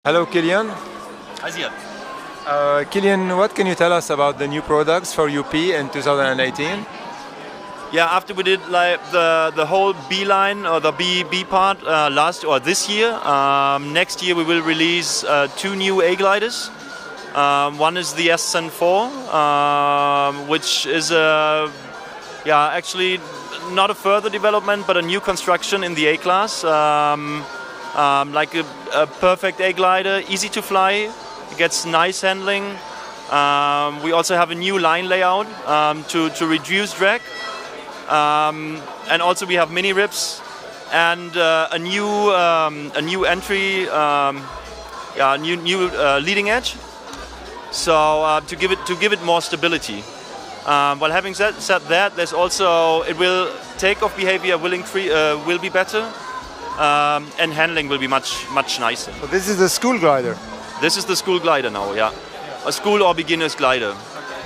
Hello, Kilian. Hi, Ziad. Kilian, what can you tell us about the new products for UP in 2018? Yeah, after we did like the whole B line or the B part this year, next year we will release two new A gliders. One is the Ascent 4, which is actually not a further development but a new construction in the A class. Like a perfect A glider, easy to fly, it gets nice handling. We also have a new line layout to reduce drag. And also we have mini ribs and a new entry, new leading edge. So to give it more stability. While having said that, there's also takeoff behavior will be better. And handling will be much nicer. So this is the school glider? This is the school glider now, yeah. A school or beginner's glider.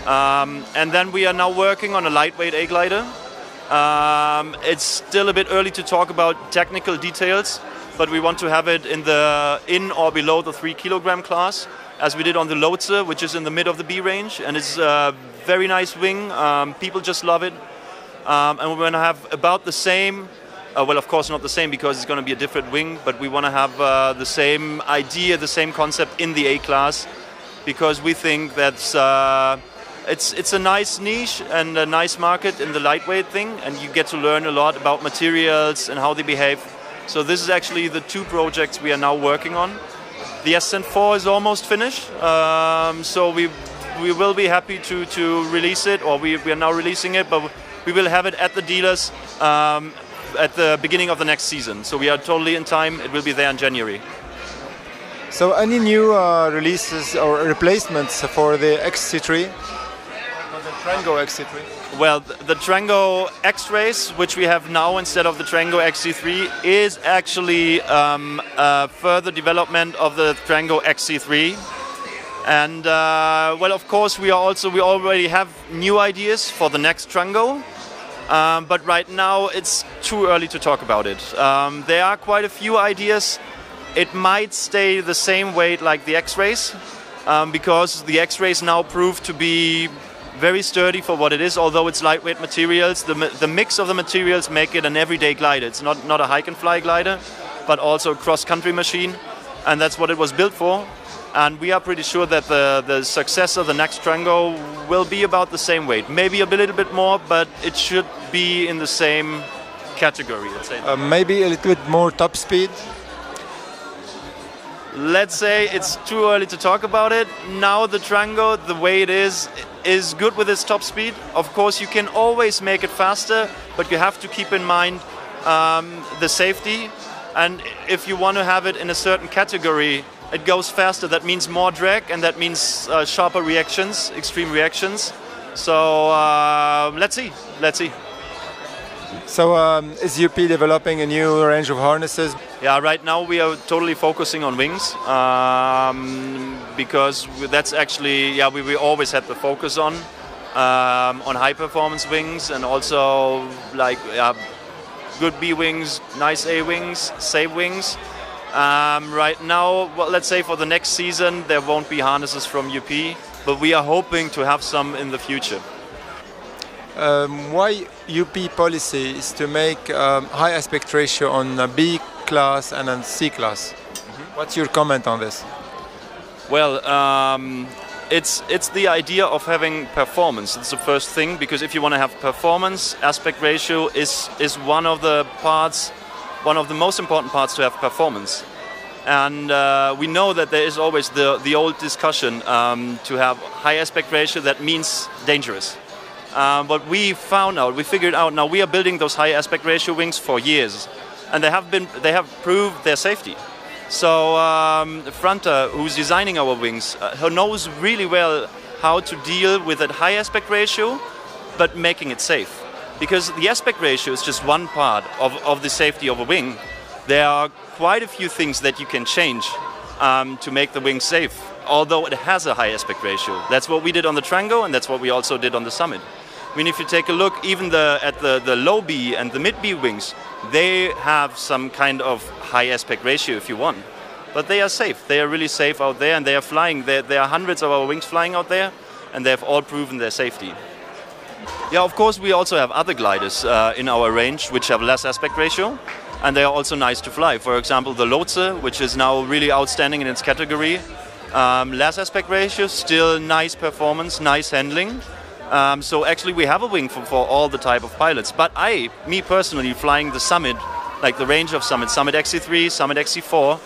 And then we are now working on a lightweight A glider. It's still a bit early to talk about technical details, but we want to have it in or below the 3 kilogram class, as we did on the Lotse, which is in the mid of the B range, and it's a very nice wing. People just love it. And we're going to have about the same. Well, of course not the same because it's going to be a different wing, but we want to have the same idea, the same concept in the A class, because we think that's it's a nice niche and a nice market in the lightweight thing, and you get to learn a lot about materials and how they behave. So this is actually the two projects we are now working on. The Ascent 4 is almost finished, so we will be happy to release it, or we are now releasing it, but we will have it at the dealers at the beginning of the next season. So we are totally in time. It will be there in January. So any new releases or replacements for the XC3? Or the Trango XC3? Well, the Trango X-Race, which we have now instead of the Trango XC3, is actually a further development of the Trango XC3. And well, of course, we already have new ideas for the next Trango. But right now it's too early to talk about it. There are quite a few ideas. It might stay the same weight like the X-Race, because the X-Race now proved to be very sturdy for what it is, although it's lightweight materials. The mix of the materials make it an everyday glider. It's not a hike and fly glider, but also a cross-country machine, and that's what it was built for. And we are pretty sure that the success of the next Trango will be about the same weight. Maybe a little bit more, but it should be in the same category, let's say. Maybe a little bit more top speed? Let's say it's too early to talk about it. Now the Trango, the way it is good with its top speed. Of course, you can always make it faster, but you have to keep in mind the safety. And if you want to have it in a certain category, it goes faster. That means more drag, and that means sharper reactions, extreme reactions. So let's see. So is UP developing a new range of harnesses? Yeah, right now we are totally focusing on wings, because that's actually we always had the focus on high performance wings, and also like good B wings, nice A wings, safe wings. Right now, well, let's say for the next season, there won't be harnesses from UP, but we are hoping to have some in the future. Why UP policy is to make high aspect ratio on B class and on C class? Mm-hmm. What's your comment on this? Well, it's the idea of having performance. It's the first thing, because if you want to have performance, aspect ratio is one of the most important parts to have performance. And we know that there is always the old discussion to have high aspect ratio, that means dangerous. But we figured out now we are building those high aspect ratio wings for years, and they have proved their safety. So Franta, who's designing our wings, knows really well how to deal with that high aspect ratio, but making it safe. Because the aspect ratio is just one part of the safety of a wing. There are quite a few things that you can change to make the wing safe, although it has a high aspect ratio. That's what we did on the Trango, and that's what we also did on the Summit. I mean, if you take a look, even at the low B and the mid B wings, they have some kind of high aspect ratio if you want. but they are safe. They are really safe out there, and they are flying. There are hundreds of our wings flying out there, and they have all proven their safety. Yeah, of course, we also have other gliders in our range which have less aspect ratio, and they are also nice to fly. For example, the Lotse, which is now really outstanding in its category. Less aspect ratio, still nice performance, nice handling. So actually we have a wing for all the type of pilots. But me personally, flying the Summit, like the range of Summit, Summit XC3, Summit XC4,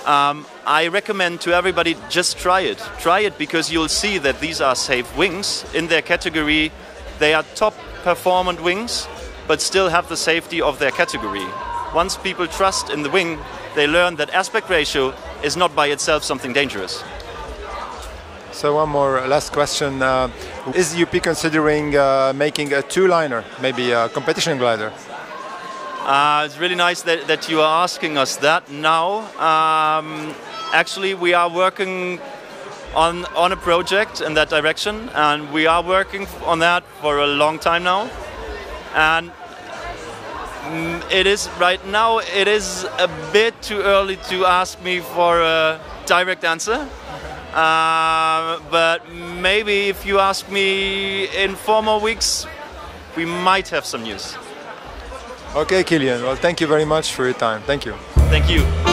I recommend to everybody, just try it. Try it, because you'll see that these are safe wings in their category. They are top performant wings, but still have the safety of their category. Once people trust in the wing, they learn that aspect ratio is not by itself something dangerous. So one more last question. Is UP considering making a two-liner, maybe a competition glider? It's really nice that you are asking us that now. Actually, we are working on a project in that direction, and we are working on that for a long time now. And it is right now, it is a bit too early to ask me for a direct answer. But maybe if you ask me in 4 more weeks, we might have some news. Okay, Kilian. Well, thank you very much for your time. Thank you. Thank you.